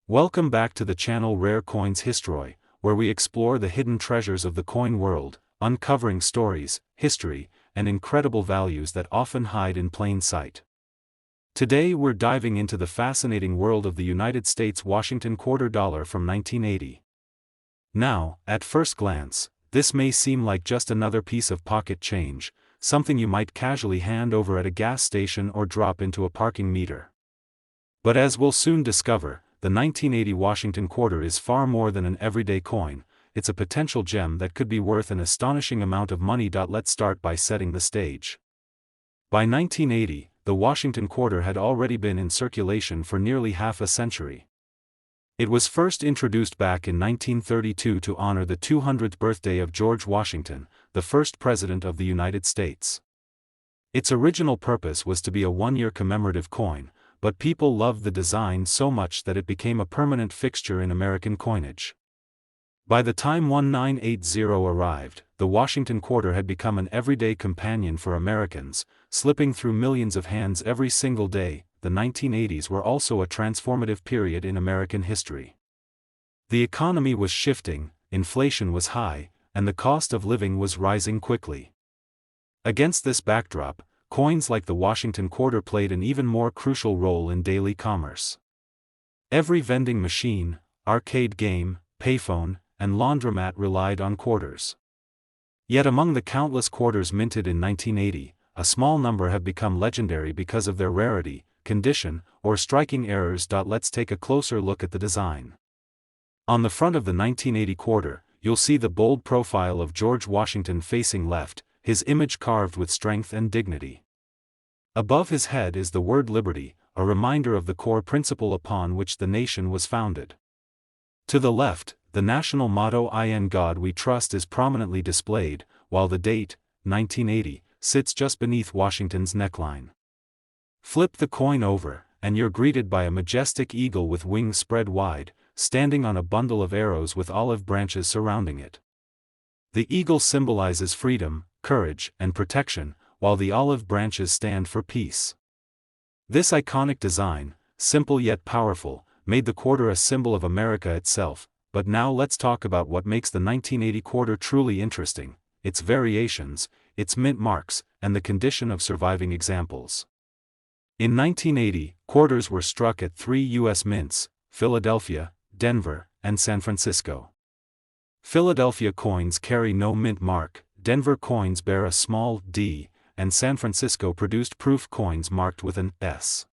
Welcome back to the channel Rare Coins History, where we explore the hidden treasures of the coin world, uncovering stories, history, and incredible values that often hide in plain sight. Today we're diving into the fascinating world of the United States Washington quarter dollar from 1980. Now, at first glance, this may seem like just another piece of pocket change, something you might casually hand over at a gas station or drop into a parking meter. But as we'll soon discover, the 1980 Washington quarter is far more than an everyday coin. It's a potential gem that could be worth an astonishing amount of money. Let's start by setting the stage. By 1980, the Washington quarter had already been in circulation for nearly half a century. It was first introduced back in 1932 to honor the 200th birthday of George Washington, the first President of the United States. Its original purpose was to be a one-year commemorative coin, but people loved the design so much that it became a permanent fixture in American coinage. By the time 1980 arrived, the Washington quarter had become an everyday companion for Americans, slipping through millions of hands every single day. The 1980s were also a transformative period in American history. The economy was shifting, inflation was high, and the cost of living was rising quickly. Against this backdrop, coins like the Washington quarter played an even more crucial role in daily commerce. Every vending machine, arcade game, payphone, and laundromat relied on quarters. Yet among the countless quarters minted in 1980, a small number have become legendary because of their rarity, condition, or striking errors. Let's take a closer look at the design. On the front of the 1980 quarter, you'll see the bold profile of George Washington facing left, his image carved with strength and dignity. Above his head is the word liberty, a reminder of the core principle upon which the nation was founded. To the left, the national motto "In God We Trust" is prominently displayed, while the date, 1980, sits just beneath Washington's neckline. Flip the coin over, and you're greeted by a majestic eagle with wings spread wide, standing on a bundle of arrows with olive branches surrounding it. The eagle symbolizes freedom, courage, and protection, while the olive branches stand for peace. This iconic design, simple yet powerful, made the quarter a symbol of America itself. But now let's talk about what makes the 1980 quarter truly interesting: its variations, its mint marks, and the condition of surviving examples. In 1980, quarters were struck at 3 U.S. mints: Philadelphia, Denver, and San Francisco. Philadelphia coins carry no mint mark, Denver coins bear a small d, and San Francisco produced proof coins marked with an S.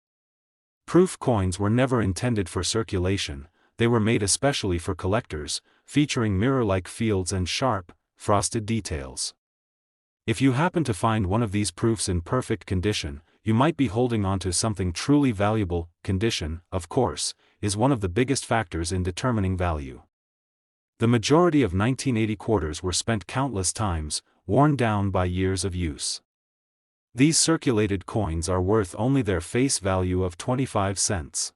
Proof coins were never intended for circulation. They were made especially for collectors, featuring mirror-like fields and sharp, frosted details. If you happen to find one of these proofs in perfect condition, you might be holding onto something truly valuable. Condition, of course, is one of the biggest factors in determining value. The majority of 1980 quarters were spent countless times, worn down by years of use. These circulated coins are worth only their face value of 25 cents.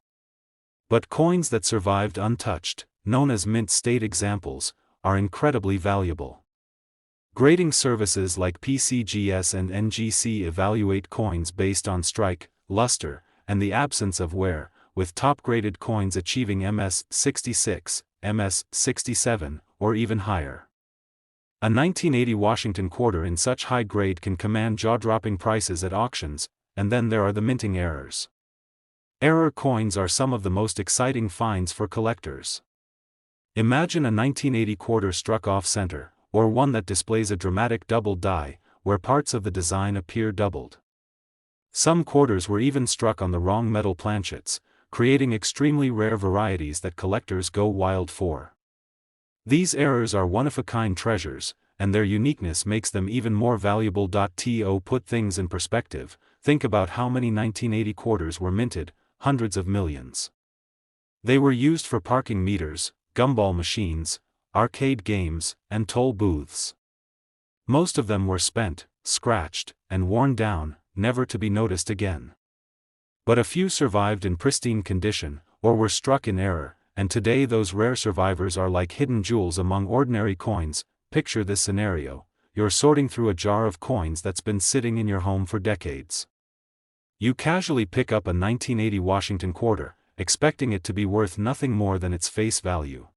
But coins that survived untouched, known as mint state examples, are incredibly valuable. Grading services like PCGS and NGC evaluate coins based on strike, luster, and the absence of wear, with top-graded coins achieving MS 66, MS 67, or even higher. A 1980 Washington quarter in such high grade can command jaw-dropping prices at auctions, and then there are the minting errors. Error coins are some of the most exciting finds for collectors. Imagine a 1980 quarter struck off-center, or one that displays a dramatic double die, where parts of the design appear doubled. Some quarters were even struck on the wrong metal planchets, creating extremely rare varieties that collectors go wild for. These errors are one-of-a-kind treasures, and their uniqueness makes them even more valuable. To put things in perspective, think about how many 1980 quarters were minted: hundreds of millions. They were used for parking meters, gumball machines, arcade games, and toll booths. Most of them were spent, scratched, and worn down, never to be noticed again. But a few survived in pristine condition, or were struck in error, and today those rare survivors are like hidden jewels among ordinary coins. Picture this scenario: you're sorting through a jar of coins that's been sitting in your home for decades. You casually pick up a 1980 Washington quarter, expecting it to be worth nothing more than its face value.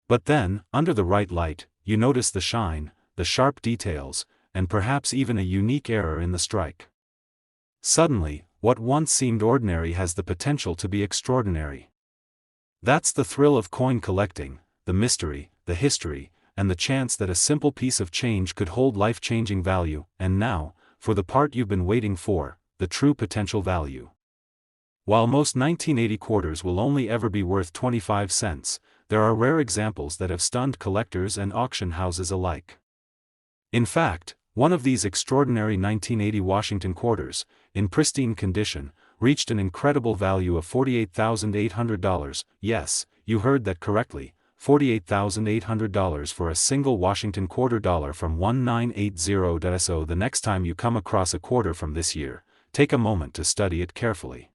But then, under the right light, you notice the shine, the sharp details, and perhaps even a unique error in the strike. Suddenly, what once seemed ordinary has the potential to be extraordinary. That's the thrill of coin collecting, the mystery, the history, and the chance that a simple piece of change could hold life-changing value. And now, for the part you've been waiting for, the true potential value. While most 1980 quarters will only ever be worth 25 cents, there are rare examples that have stunned collectors and auction houses alike. In fact, one of these extraordinary 1980 Washington quarters, in pristine condition, reached an incredible value of $48,800. Yes, you heard that correctly, $48,800 for a single Washington quarter dollar from 1980. So the next time you come across a quarter from this year, take a moment to study it carefully.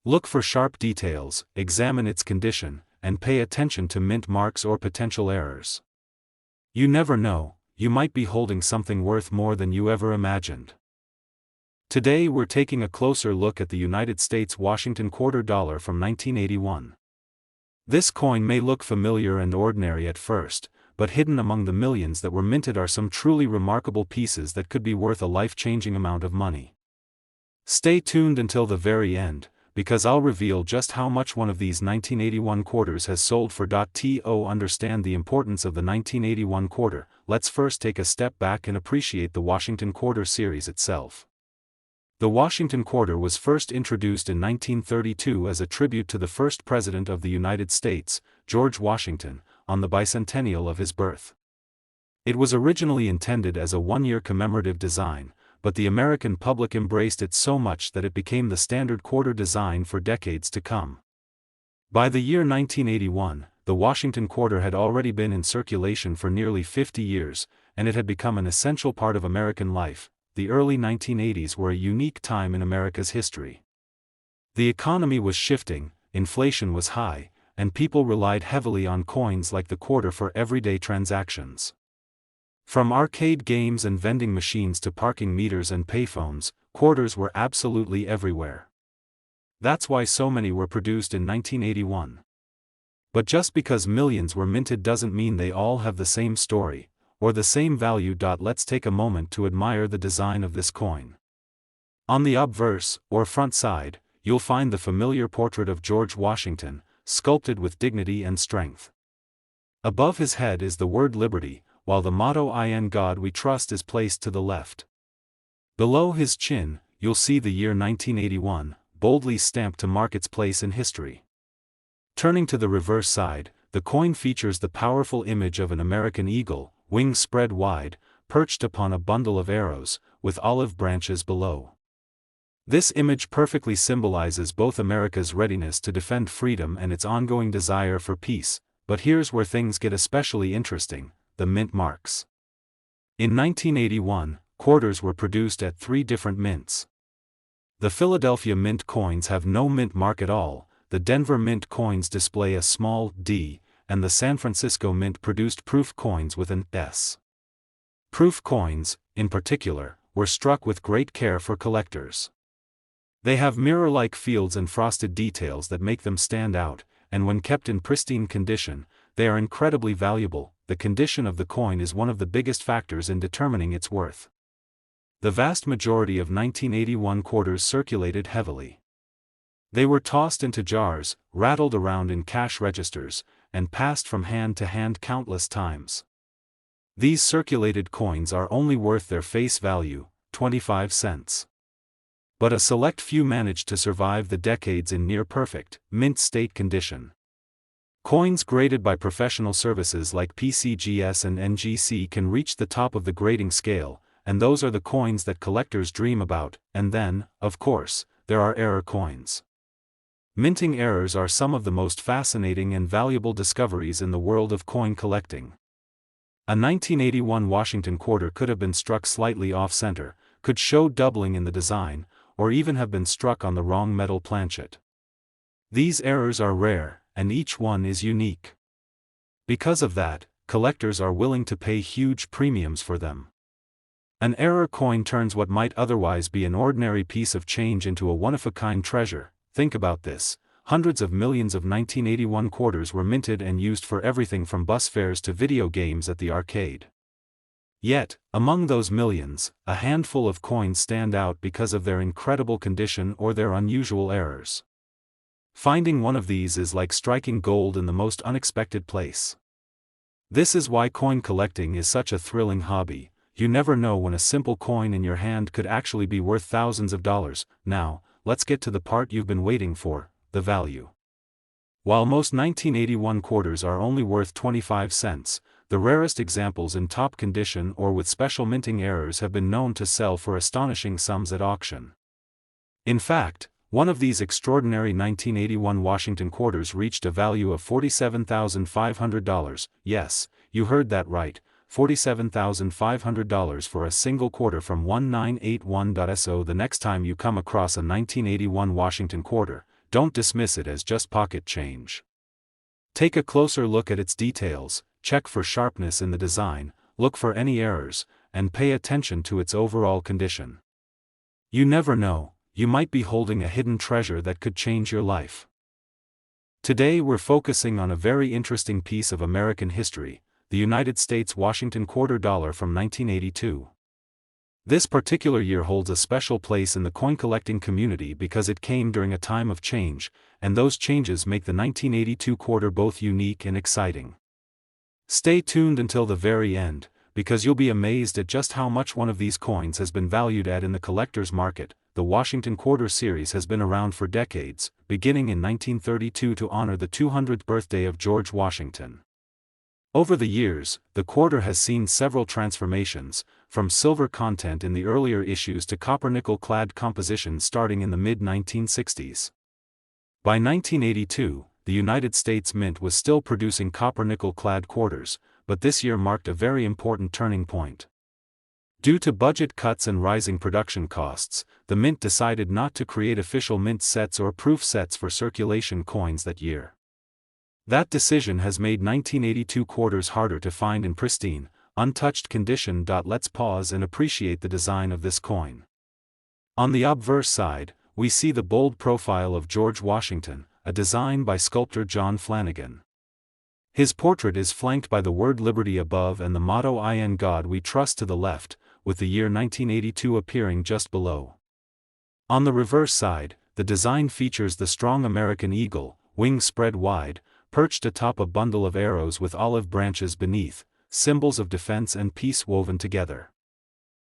Look for sharp details, examine its condition, and pay attention to mint marks or potential errors. You never know, you might be holding something worth more than you ever imagined. Today we're taking a closer look at the United States Washington quarter dollar from 1981. This coin may look familiar and ordinary at first, but hidden among the millions that were minted are some truly remarkable pieces that could be worth a life-changing amount of money. Stay tuned until the very end, because I'll reveal just how much one of these 1981 quarters has sold for. To understand the importance of the 1981 quarter, let's first take a step back and appreciate the Washington quarter series itself. The Washington quarter was first introduced in 1932 as a tribute to the first President of the United States, George Washington, on the bicentennial of his birth. It was originally intended as a one-year commemorative design, but the American public embraced it so much that it became the standard quarter design for decades to come. By the year 1981, the Washington quarter had already been in circulation for nearly 50 years, and it had become an essential part of American life. The early 1980s were a unique time in America's history. The economy was shifting, inflation was high, and people relied heavily on coins like the quarter for everyday transactions. From arcade games and vending machines to parking meters and payphones, quarters were absolutely everywhere. That's why so many were produced in 1981. But just because millions were minted doesn't mean they all have the same story, or the same value. Let's take a moment to admire the design of this coin. On the obverse, or front side, you'll find the familiar portrait of George Washington, sculpted with dignity and strength. Above his head is the word Liberty, while the motto "In God We Trust" is placed to the left. Below his chin, you'll see the year 1981, boldly stamped to mark its place in history. Turning to the reverse side, the coin features the powerful image of an American eagle, wings spread wide, perched upon a bundle of arrows, with olive branches below. This image perfectly symbolizes both America's readiness to defend freedom and its ongoing desire for peace. But here's where things get especially interesting: the mint marks. In 1981, quarters were produced at 3 different mints. The Philadelphia Mint coins have no mint mark at all, the Denver Mint coins display a small D, and the San Francisco Mint produced proof coins with an S. Proof coins, in particular, were struck with great care for collectors. They have mirror-like fields and frosted details that make them stand out, and when kept in pristine condition, they are incredibly valuable. The condition of the coin is one of the biggest factors in determining its worth. The vast majority of 1981 quarters circulated heavily. They were tossed into jars, rattled around in cash registers, and passed from hand to hand countless times. These circulated coins are only worth their face value, 25 cents. But a select few managed to survive the decades in near-perfect, mint state condition. Coins graded by professional services like PCGS and NGC can reach the top of the grading scale, and those are the coins that collectors dream about. And then, of course, there are error coins. Minting errors are some of the most fascinating and valuable discoveries in the world of coin collecting. A 1981 Washington quarter could have been struck slightly off-center, could show doubling in the design, or even have been struck on the wrong metal planchet. These errors are rare, and each one is unique. Because of that, collectors are willing to pay huge premiums for them. An error coin turns what might otherwise be an ordinary piece of change into a one-of-a-kind treasure. Think about this: hundreds of millions of 1981 quarters were minted and used for everything from bus fares to video games at the arcade. Yet, among those millions, a handful of coins stand out because of their incredible condition or their unusual errors. Finding one of these is like striking gold in the most unexpected place. This is why coin collecting is such a thrilling hobby. You never know when a simple coin in your hand could actually be worth thousands of dollars. Now, let's get to the part you've been waiting for, the value. While most 1981 quarters are only worth 25 cents, the rarest examples in top condition or with special minting errors have been known to sell for astonishing sums at auction. In fact, one of these extraordinary 1981 Washington quarters reached a value of $47,500. Yes, you heard that right, $47,500 for a single quarter from 1981. The next time you come across a 1981 Washington quarter, don't dismiss it as just pocket change. Take a closer look at its details, check for sharpness in the design, look for any errors, and pay attention to its overall condition. You never know, you might be holding a hidden treasure that could change your life. Today we're focusing on a very interesting piece of American history, the United States Washington quarter dollar from 1982. This particular year holds a special place in the coin collecting community because it came during a time of change, and those changes make the 1982 quarter both unique and exciting. Stay tuned until the very end, because you'll be amazed at just how much one of these coins has been valued at in the collector's market. The Washington Quarter series has been around for decades, beginning in 1932 to honor the 200th birthday of George Washington. Over the years, the quarter has seen several transformations, from silver content in the earlier issues to copper-nickel-clad compositions starting in the mid-1960s. By 1982, the United States Mint was still producing copper-nickel-clad quarters, but this year marked a very important turning point. Due to budget cuts and rising production costs, the Mint decided not to create official mint sets or proof sets for circulation coins that year. That decision has made 1982 quarters harder to find in pristine, untouched condition. Let's pause and appreciate the design of this coin. On the obverse side, we see the bold profile of George Washington, a design by sculptor John Flanagan. His portrait is flanked by the word Liberty above and the motto "In God We Trust" to the left, with the year 1982 appearing just below. On the reverse side, the design features the strong American eagle, wings spread wide, perched atop a bundle of arrows with olive branches beneath, symbols of defense and peace woven together.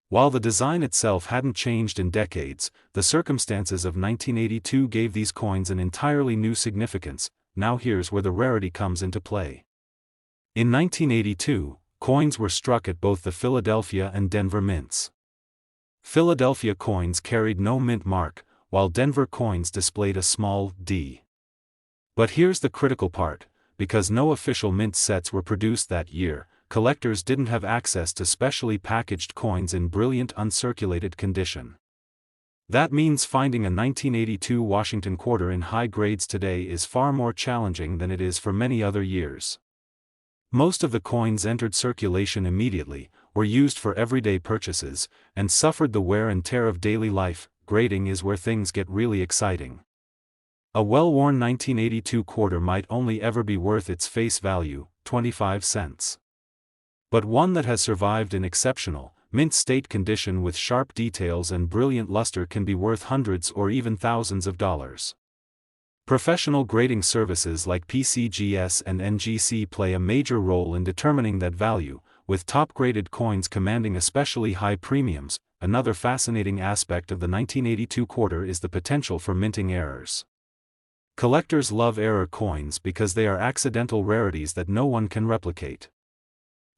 While the design itself hadn't changed in decades, the circumstances of 1982 gave these coins an entirely new significance. Now here's where the rarity comes into play. In 1982, coins were struck at both the Philadelphia and Denver mints. Philadelphia coins carried no mint mark, while Denver coins displayed a small D. But here's the critical part: because no official mint sets were produced that year, collectors didn't have access to specially packaged coins in brilliant uncirculated condition. That means finding a 1982 Washington quarter in high grades today is far more challenging than it is for many other years. Most of the coins entered circulation immediately, were used for everyday purchases, and suffered the wear and tear of daily life. Grading is where things get really exciting. A well-worn 1982 quarter might only ever be worth its face value, 25 cents. But one that has survived in exceptional, mint state condition with sharp details and brilliant luster can be worth hundreds or even thousands of dollars. Professional grading services like PCGS and NGC play a major role in determining that value, with top-graded coins commanding especially high premiums. Another fascinating aspect of the 1982 quarter is the potential for minting errors. Collectors love error coins because they are accidental rarities that no one can replicate.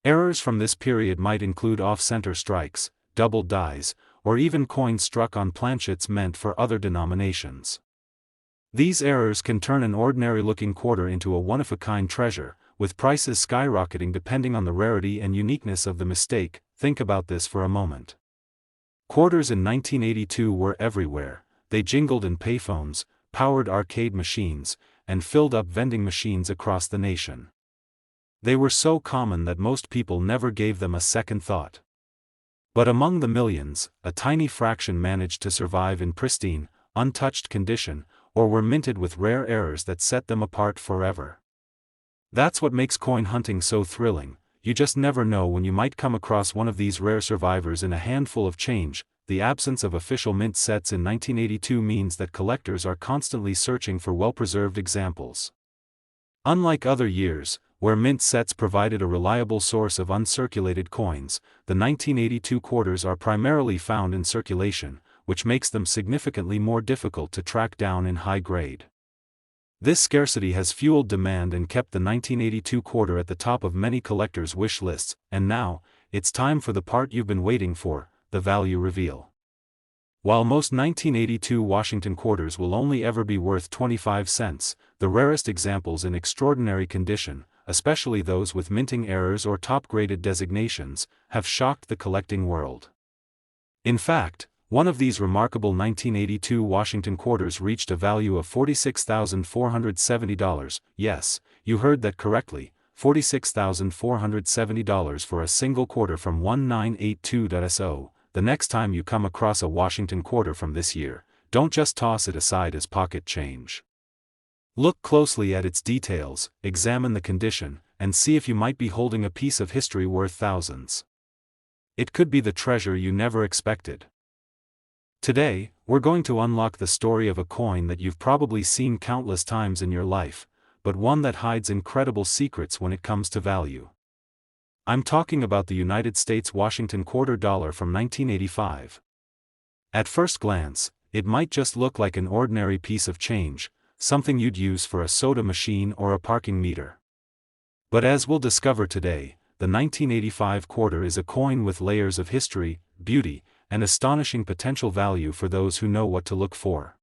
Errors from this period might include off-center strikes, double dies, or even coins struck on planchets meant for other denominations. These errors can turn an ordinary-looking quarter into a one-of-a-kind treasure, with prices skyrocketing depending on the rarity and uniqueness of the mistake. Think about this for a moment. Quarters in 1982 were everywhere. They jingled in payphones, powered arcade machines, and filled up vending machines across the nation. They were so common that most people never gave them a second thought. But among the millions, a tiny fraction managed to survive in pristine, untouched condition, or were minted with rare errors that set them apart forever. That's what makes coin hunting so thrilling. You just never know when you might come across one of these rare survivors in a handful of change. The absence of official mint sets in 1982 means that collectors are constantly searching for well-preserved examples. Unlike other years, where mint sets provided a reliable source of uncirculated coins, the 1982 quarters are primarily found in circulation, which makes them significantly more difficult to track down in high grade. This scarcity has fueled demand and kept the 1982 quarter at the top of many collectors' wish lists, and now, it's time for the part you've been waiting for, the value reveal. While most 1982 Washington quarters will only ever be worth 25 cents, the rarest examples in extraordinary condition, especially those with minting errors or top-graded designations, have shocked the collecting world. In fact, one of these remarkable 1982 Washington quarters reached a value of $46,470. Yes, you heard that correctly, $46,470 for a single quarter from 1982.so. The next time you come across a Washington quarter from this year, don't just toss it aside as pocket change. Look closely at its details, examine the condition, and see if you might be holding a piece of history worth thousands. It could be the treasure you never expected. Today, we're going to unlock the story of a coin that you've probably seen countless times in your life, but one that hides incredible secrets when it comes to value. I'm talking about the United States Washington quarter dollar from 1985. At first glance, it might just look like an ordinary piece of change, something you'd use for a soda machine or a parking meter. But as we'll discover today, the 1985 quarter is a coin with layers of history, beauty, and astonishing potential value for those who know what to look for.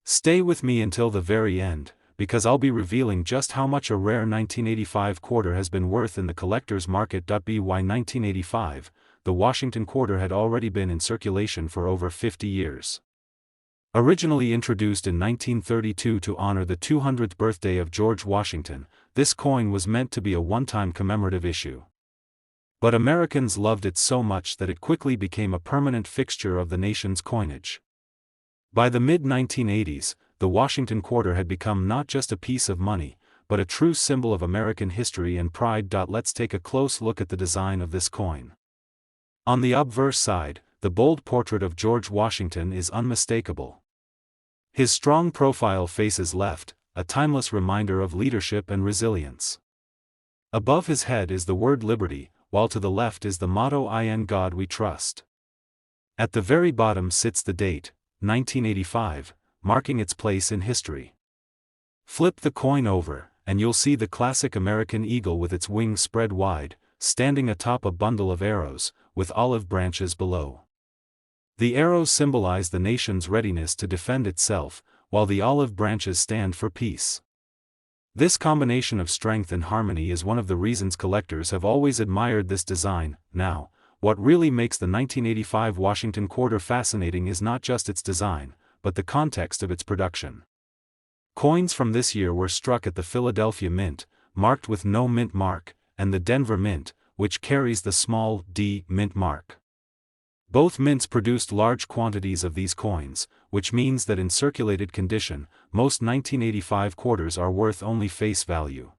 Stay with me until the very end, because I'll be revealing just how much a rare 1985 quarter has been worth in the collector's market. By 1985, the Washington quarter had already been in circulation for over 50 years. Originally introduced in 1932 to honor the 200th birthday of George Washington, this coin was meant to be a one-time commemorative issue. But Americans loved it so much that it quickly became a permanent fixture of the nation's coinage. By the mid-1980s, the Washington quarter had become not just a piece of money, but a true symbol of American history and pride. Let's take a close look at the design of this coin. On the obverse side, the bold portrait of George Washington is unmistakable. His strong profile faces left, a timeless reminder of leadership and resilience. Above his head is the word liberty, while to the left is the motto "In God We Trust." At the very bottom sits the date, 1985, marking its place in history. Flip the coin over, and you'll see the classic American eagle with its wings spread wide, standing atop a bundle of arrows, with olive branches below. The arrows symbolize the nation's readiness to defend itself, while the olive branches stand for peace. This combination of strength and harmony is one of the reasons collectors have always admired this design. Now, what really makes the 1985 Washington quarter fascinating is not just its design, but the context of its production. Coins from this year were struck at the Philadelphia Mint, marked with no mint mark, and the Denver Mint, which carries the small d mint mark. Both mints produced large quantities of these coins, which means that in circulated condition, most 1985 quarters are worth only face value.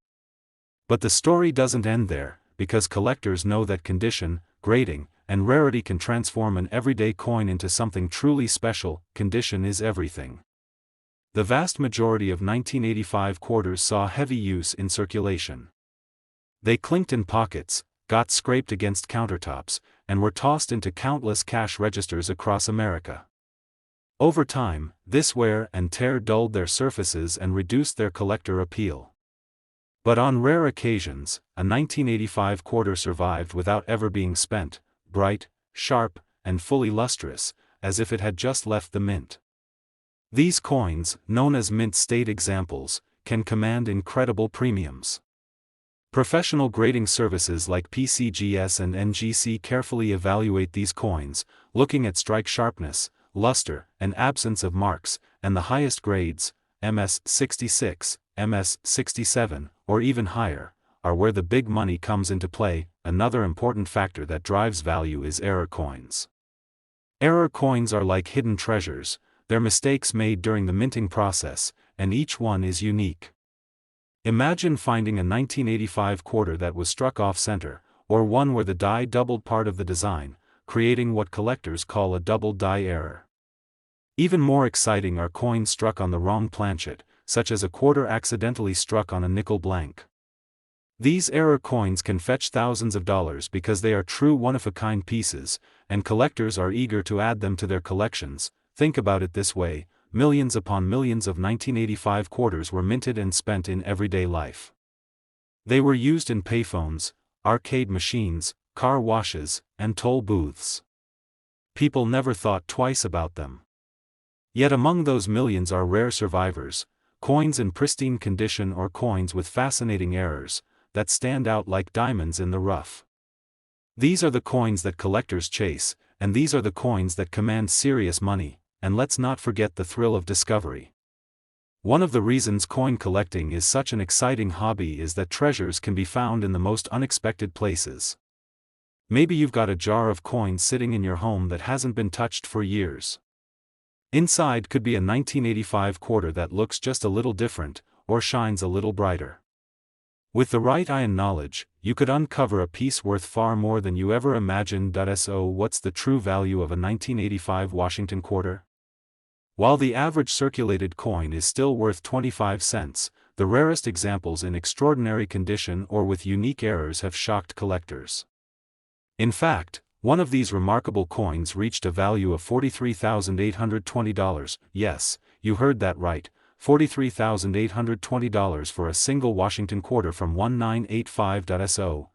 But the story doesn't end there, because collectors know that condition, grading, and rarity can transform an everyday coin into something truly special. Condition is everything. The vast majority of 1985 quarters saw heavy use in circulation. They clinked in pockets, got scraped against countertops, and were tossed into countless cash registers across America. Over time, this wear and tear dulled their surfaces and reduced their collector appeal. But on rare occasions, a 1985 quarter survived without ever being spent, bright, sharp, and fully lustrous, as if it had just left the mint. These coins, known as mint state examples, can command incredible premiums. Professional grading services like PCGS and NGC carefully evaluate these coins, looking at strike sharpness, luster, and absence of marks, and the highest grades, MS66, MS67, or even higher, are where the big money comes into play. Another important factor that drives value is error coins. Error coins are like hidden treasures. they're mistakes made during the minting process, and each one is unique. Imagine finding a 1985 quarter that was struck off-center, or one where the die doubled part of the design, creating what collectors call a double die error. Even more exciting are coins struck on the wrong planchet, such as a quarter accidentally struck on a nickel blank. These error coins can fetch thousands of dollars because they are true one-of-a-kind pieces, and collectors are eager to add them to their collections. Think about it this way: millions upon millions of 1985 quarters were minted and spent in everyday life. They were used in payphones, arcade machines, car washes, and toll booths. People never thought twice about them. Yet among those millions are rare survivors, coins in pristine condition or coins with fascinating errors, that stand out like diamonds in the rough. These are the coins that collectors chase, and these are the coins that command serious money, and let's not forget the thrill of discovery. One of the reasons coin collecting is such an exciting hobby is that treasures can be found in the most unexpected places. Maybe you've got a jar of coins sitting in your home that hasn't been touched for years. Inside could be a 1985 quarter that looks just a little different, or shines a little brighter. With the right eye and knowledge, you could uncover a piece worth far more than you ever imagined. So what's the true value of a 1985 Washington quarter? While the average circulated coin is still worth 25 cents, the rarest examples in extraordinary condition or with unique errors have shocked collectors. In fact, one of these remarkable coins reached a value of $43,820. Yes, you heard that right. $43,820 for a single Washington quarter from 1985.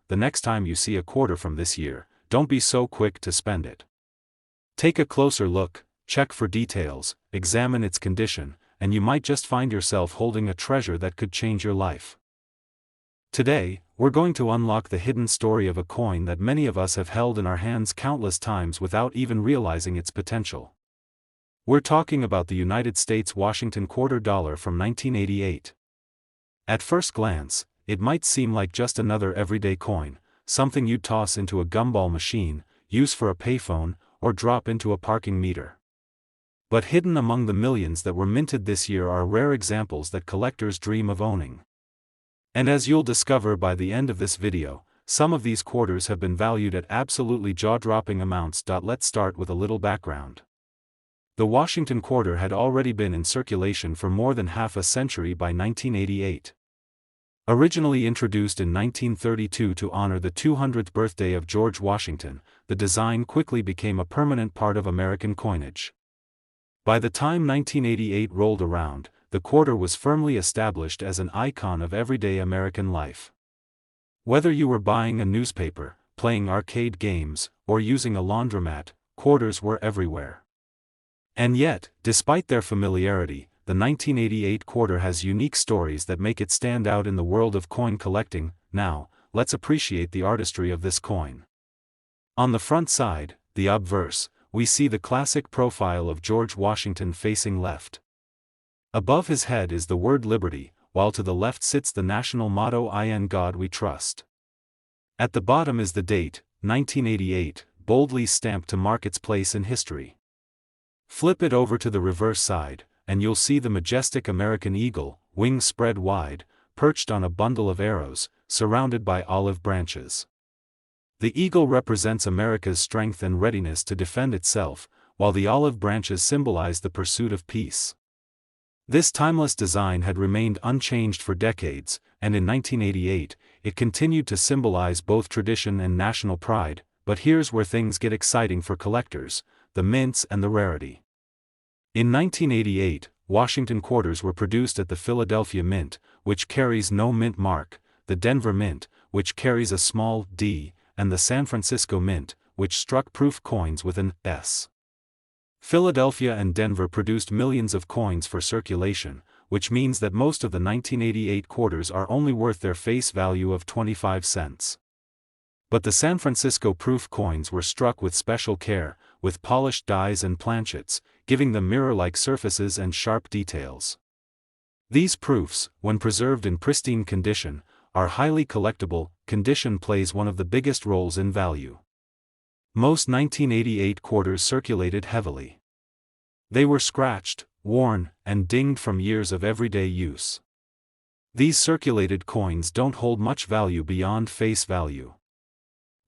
The next time you see a quarter from this year, don't be so quick to spend it. Take a closer look, check for details, examine its condition, and you might just find yourself holding a treasure that could change your life. Today, we're going to unlock the hidden story of a coin that many of us have held in our hands countless times without even realizing its potential. We're talking about the United States Washington quarter dollar from 1988. At first glance, it might seem like just another everyday coin, something you'd toss into a gumball machine, use for a payphone, or drop into a parking meter. But hidden among the millions that were minted this year are rare examples that collectors dream of owning. And as you'll discover by the end of this video, some of these quarters have been valued at absolutely jaw-dropping amounts. Let's start with a little background. The Washington quarter had already been in circulation for more than half a century by 1988. Originally introduced in 1932 to honor the 200th birthday of George Washington, the design quickly became a permanent part of American coinage. By the time 1988 rolled around, the quarter was firmly established as an icon of everyday American life. Whether you were buying a newspaper, playing arcade games, or using a laundromat, quarters were everywhere. And yet, despite their familiarity, the 1988 quarter has unique stories that make it stand out in the world of coin collecting. Now, let's appreciate the artistry of this coin. On the front side, the obverse, we see the classic profile of George Washington facing left. Above his head is the word Liberty, while to the left sits the national motto "In God We Trust." At the bottom is the date, 1988, boldly stamped to mark its place in history. Flip it over to the reverse side, and you'll see the majestic American eagle, wings spread wide, perched on a bundle of arrows, surrounded by olive branches. The eagle represents America's strength and readiness to defend itself, while the olive branches symbolize the pursuit of peace. This timeless design had remained unchanged for decades, and in 1988, it continued to symbolize both tradition and national pride. But here's where things get exciting for collectors: the mints and the rarity. In 1988, Washington quarters were produced at the Philadelphia Mint, which carries no mint mark, the Denver Mint, which carries a small d, and the San Francisco Mint, which struck proof coins with an S. Philadelphia and Denver produced millions of coins for circulation, which means that most of the 1988 quarters are only worth their face value of 25 cents. But the San Francisco proof coins were struck with special care, with polished dies and planchets, giving them mirror-like surfaces and sharp details. These proofs, when preserved in pristine condition, are highly collectible. Condition plays one of the biggest roles in value. Most 1988 quarters circulated heavily. They were scratched, worn, and dinged from years of everyday use. These circulated coins don't hold much value beyond face value.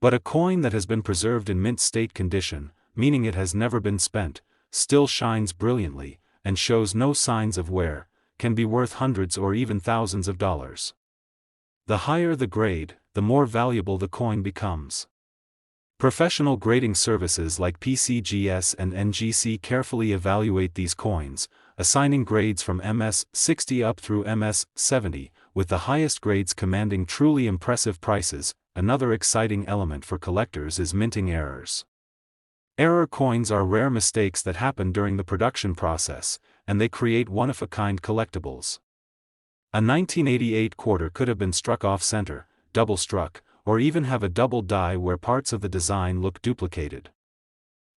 But a coin that has been preserved in mint state condition, meaning it has never been spent, still shines brilliantly, and shows no signs of wear, can be worth hundreds or even thousands of dollars. The higher the grade, the more valuable the coin becomes. Professional grading services like PCGS and NGC carefully evaluate these coins, assigning grades from MS-60 up through MS-70, with the highest grades commanding truly impressive prices. Another exciting element for collectors is minting errors. Error coins are rare mistakes that happen during the production process, and they create one-of-a-kind collectibles. A 1988 quarter could have been struck off-center, double-struck, or even have a double die where parts of the design look duplicated.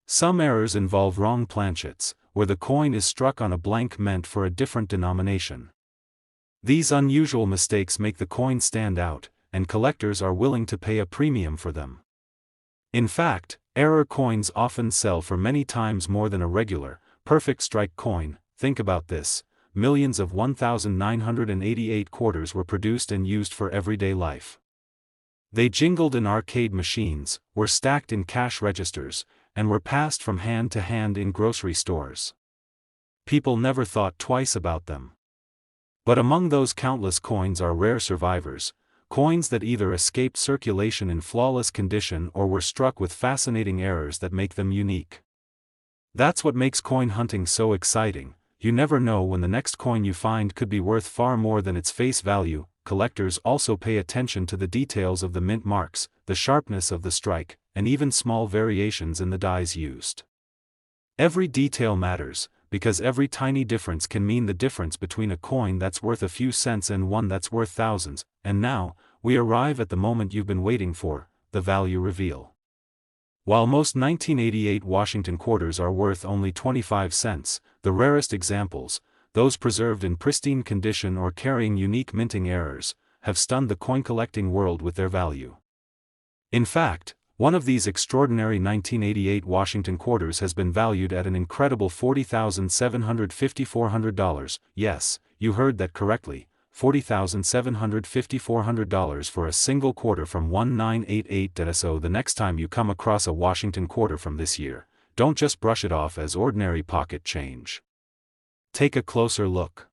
Some errors involve wrong planchets, where the coin is struck on a blank meant for a different denomination. These unusual mistakes make the coin stand out, and collectors are willing to pay a premium for them. In fact, error coins often sell for many times more than a regular, perfect strike coin. Think about this: millions of 1988 quarters were produced and used for everyday life. They jingled in arcade machines, were stacked in cash registers, and were passed from hand to hand in grocery stores. People never thought twice about them. But among those countless coins are rare survivors, coins that either escaped circulation in flawless condition or were struck with fascinating errors that make them unique. That's what makes coin hunting so exciting. You never know when the next coin you find could be worth far more than its face value. Collectors also pay attention to the details of the mint marks, the sharpness of the strike, and even small variations in the dies used. Every detail matters, because every tiny difference can mean the difference between a coin that's worth a few cents and one that's worth thousands. And now, we arrive at the moment you've been waiting for, the value reveal. While most 1988 Washington quarters are worth only 25 cents, the rarest examples, those preserved in pristine condition or carrying unique minting errors, have stunned the coin-collecting world with their value. In fact, one of these extraordinary 1988 Washington quarters has been valued at an incredible $40,750–$400. Yes, you heard that correctly, $40,750–$400 for a single quarter from 1988. So the next time you come across a Washington quarter from this year, don't just brush it off as ordinary pocket change. Take a closer look.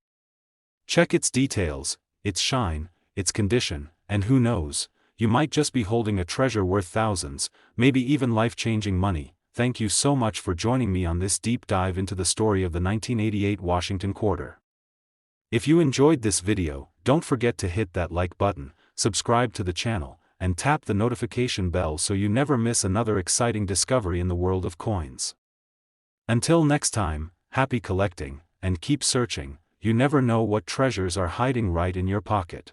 Check its details, its shine, its condition, and who knows, you might just be holding a treasure worth thousands, maybe even life-changing money. Thank you so much for joining me on this deep dive into the story of the 1988 Washington quarter. If you enjoyed this video, don't forget to hit that like button, subscribe to the channel, and tap the notification bell so you never miss another exciting discovery in the world of coins. Until next time, happy collecting, and keep searching. You never know what treasures are hiding right in your pocket.